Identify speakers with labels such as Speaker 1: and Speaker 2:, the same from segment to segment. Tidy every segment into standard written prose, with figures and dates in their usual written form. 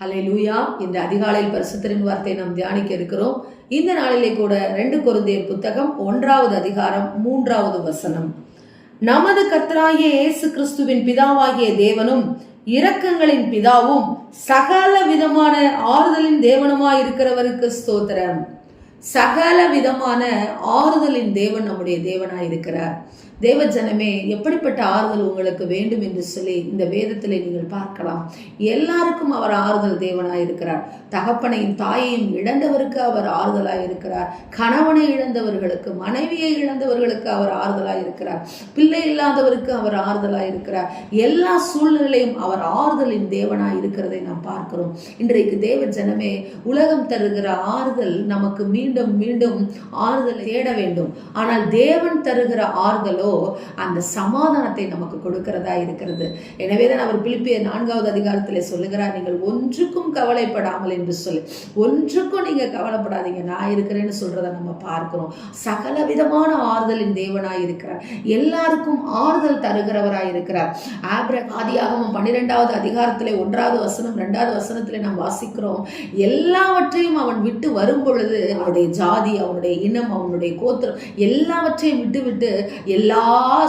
Speaker 1: ஹல்லேலூயா. இந்த அதிகாலையில் பரிசுத்தரின் வார்த்தையை நாம் தியானிக்க இருக்கிறோம். இந்த நாளிலே கூட 2 கொரிந்தியர் புத்தகம் 1வது அதிகாரம் 3வது வசனம். நமது கர்த்தராகிய இயேசு கிறிஸ்துவின் பிதாவாகிய தேவனும் இரக்கங்களின் பிதாவும் சகல விதமான ஆறுதலின் தேவனுமாய் இருக்கிறவருக்கு ஸ்தோத்திரம். சகல விதமான ஆறுதலின் தேவன் நம்முடைய தேவனாய் இருக்கிறார். தேவ ஜனமே, எப்படிப்பட்ட ஆறுதல் உங்களுக்கு வேண்டும் என்று சொல்லி இந்த வேதத்திலே நீங்கள் பார்க்கலாம். எல்லாருக்கும் அவர் ஆறுதல் தேவனாய் இருக்கிறார். தகப்பனையும் தாயையும் இழந்தவருக்கு அவர் ஆறுதலாய் இருக்கிறார். கணவனை இழந்தவர்களுக்கு, மனைவியை இழந்தவர்களுக்கு அவர் ஆறுதலாய் இருக்கிறார். பிள்ளை இல்லாதவருக்கு அவர் ஆறுதலாய் இருக்கிறார். எல்லா சூழ்நிலையும் அவர் ஆறுதலின் தேவனாய் இருக்கிறதை நாம் பார்க்கிறோம். இன்றைக்கு தேவ ஜனமே, உலகம் தருகிற ஆறுதல் நமக்கு மீண்டும் மீண்டும் ஆறுதல் தேட வேண்டும். ஆனால் தேவன் தருகிற ஆறுதலோ அந்த சமாதானத்தை நமக்கு கொடுக்கிறதா இருக்கிறது. எனவேதான் அவர் பிலிப்பியர் 4வது அதிகாரத்தில் சொல்லுகிறார், நீங்கள் ஒன்றுக்கும் கவலைப்படாமல் என்று சொல்லி. ஒன்றுக்கும் நீங்க கவலைப்படாதீங்க, நான் இருக்கிறேன்னு சொல்றத நம்ம பார்க்கிறோம். சகல விதமான ஆறுதலின் தேவனாய் இருக்கிறார். எல்லாருக்கும் ஆறுதல் தருகிறவராய் இருக்கிறார். ஆதியாகமம் 12வது அதிகாரத்திலே 1வது வசனம் 2வது வசனத்திலே நாம் வாசிக்கிறோம், எல்லாவற்றையும் அவன் விட்டு வரும் பொழுது அவனுடைய ஜாதி, அவனுடைய இனம், அவனுடைய கோத்திரம் எல்லாவற்றையும் விட்டு எல்லா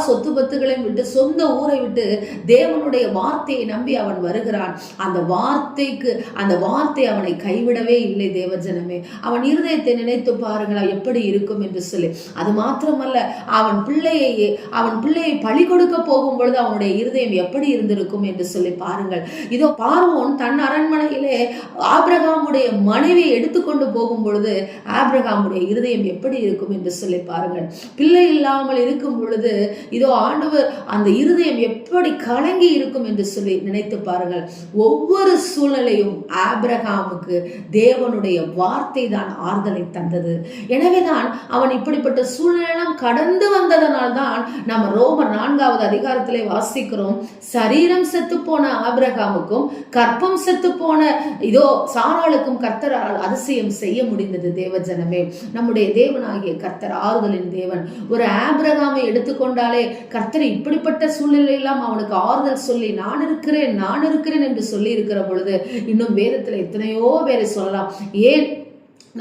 Speaker 1: சொத்து பத்துகளையும் விட்டு, சொந்த ஊரை விட்டு தேவனுடைய வார்த்தையை நம்பி அவன் வருகிறான். அந்த வார்த்தை அவனை கைவிடவே இல்லை. தேவஜனமே, அவன் இருதயத்தை நினைத்து பாருங்களா எப்படி இருக்கும் என்று சொல்லி. அது மாத்திரமல்ல, அவன் பிள்ளையை பழி கொடுக்க போகும் பொழுது அவனுடைய இருதயம் எப்படி இருந்திருக்கும் என்று சொல்லி பாருங்கள். இதோ பார்வோன் தன் அரண்மனையிலே ஆபிரகாமுடைய மனைவியை எடுத்துக்கொண்டு போகும் பொழுது ஆபிரகாமுடைய இருதயம் எப்படி இருக்கும் என்று சொல்லி பாருங்கள். பிள்ளை இல்லாமல் இருக்கும் பொழுது இதோ ஆண்டவர் அந்த இருதயம் எப்படி கலங்கி இருக்கும் என்று சொல்லி நினைத்து பாருங்கள். ஒவ்வொரு சூழ்நிலையும் ஆபிரகாமுக்கு தேவனுடைய வார்த்தை தான் ஆறுதலை தந்தது. எனவேதான் அவன் இப்படிப்பட்ட சூழ்நிலையெல்லாம் கடந்து வந்ததனால் தான் நம்ம ரோமர் 4வது அதிகாரத்திலே வாசிக்கிறோம், சரீரம் செத்து போன ஆபிரகாமுக்கும் கற்பம் செத்து போன இதோ சாராளுக்கும் கர்த்தரால் அதிசயம் செய்ய முடிந்தது. தேவஜனமே, நம்முடைய தேவனாகிய கர்த்தர் ஆறுதலின் தேவன். ஒரு ஆபிரகாமை எடுத்துக்கொண்டாலே கர்த்தர் இப்படிப்பட்ட சூழ்நிலையெல்லாம் அவனுக்கு ஆறுதல் சொல்லி நான் இருக்கிறேன் என்று சொல்லி இருக்கிற பொழுது இன்னும் வேதத்துல எத்தனையோ பேரை சொல்லலாம். ஏன்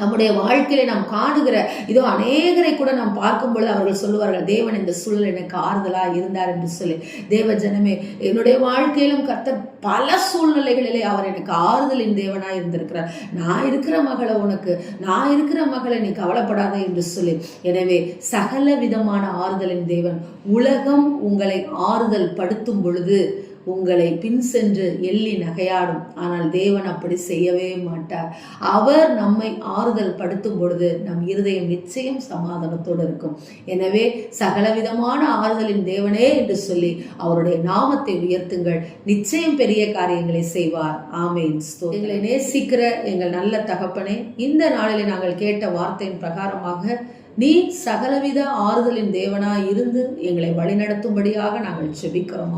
Speaker 1: நம்முடைய வாழ்க்கையில நாம் காணுகிற இதோ அநேகரை கூட நாம் பார்க்கும் பொழுது அவர்கள் சொல்லுவார்கள், தேவன் இந்த சூழல் எனக்கு ஆறுதலா இருந்தார் என்று சொல்லி. தேவ ஜனமே, என்னுடைய வாழ்க்கையிலும் கர்த்தர் பல சூழ்நிலைகளிலே அவர் எனக்கு ஆறுதலின் தேவனாய் இருந்திருக்கிறார். நான் இருக்கிற மகளை நீ கவலைப்படாத என்று சொல்லி. எனவே சகல விதமான ஆறுதலின் தேவன். உலகம் உங்களை ஆறுதல் படுத்தும் பொழுது உங்களை பின் சென்று எள்ளி நகையாடும். ஆனால் தேவன் அப்படி செய்யவே மாட்டார். அவர் நம்மை ஆறுதல் படுத்தும் பொழுது நம் இருதயம் நிச்சயம் சமாதானத்தோடு இருக்கும். எனவே சகலவிதமான ஆறுதலின் தேவனே என்று சொல்லி அவருடைய நாமத்தை உயர்த்துங்கள். நிச்சயம் பெரிய காரியங்களை செய்வார். ஆமேன். எங்களை நேசிக்கிற எங்கள் நல்ல தகப்பனே, இந்த நாளிலே நாங்கள் கேட்ட வார்த்தையின் பிரகாரமாக நீ சகலவித ஆறுதலின் தேவனாய் இருந்து எங்களை வழிநடத்தும்படியாக நாங்கள் ஜெபிக்கிறோம்.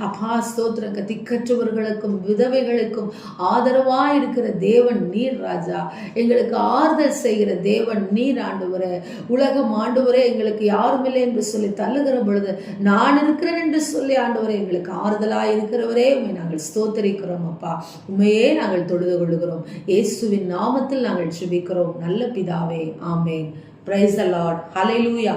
Speaker 1: அப்பா ஸ்தோத்திரங்க. திக்கற்றவர்களுக்கும் விதவைகளுக்கும் ஆதரவாய் இருக்கிற தேவன் நீர் ராஜா. எங்களுக்கு ஆறுதல் செய்கிற தேவன் நீர் ஆண்டவரே. உலகம் ஆண்டவரே எங்களுக்கு யாரும் இல்லை என்று சொல்லி தள்ளுகிற பொழுது நான் இருக்கிறேன் என்று சொல்லி ஆண்டவரே எங்களுக்கு ஆறுதலாய் இருக்கிறவரே உண்மை நாங்கள் ஸ்தோத்தரிக்கிறோம். உண்மையே நாங்கள் தொழுது கொள்கிறோம். இயேசுவின் நாமத்தில் நாங்கள் ஜெபிக்கிறோம் நல்ல பிதாவே. ஆமேன். Praise the Lord. Hallelujah.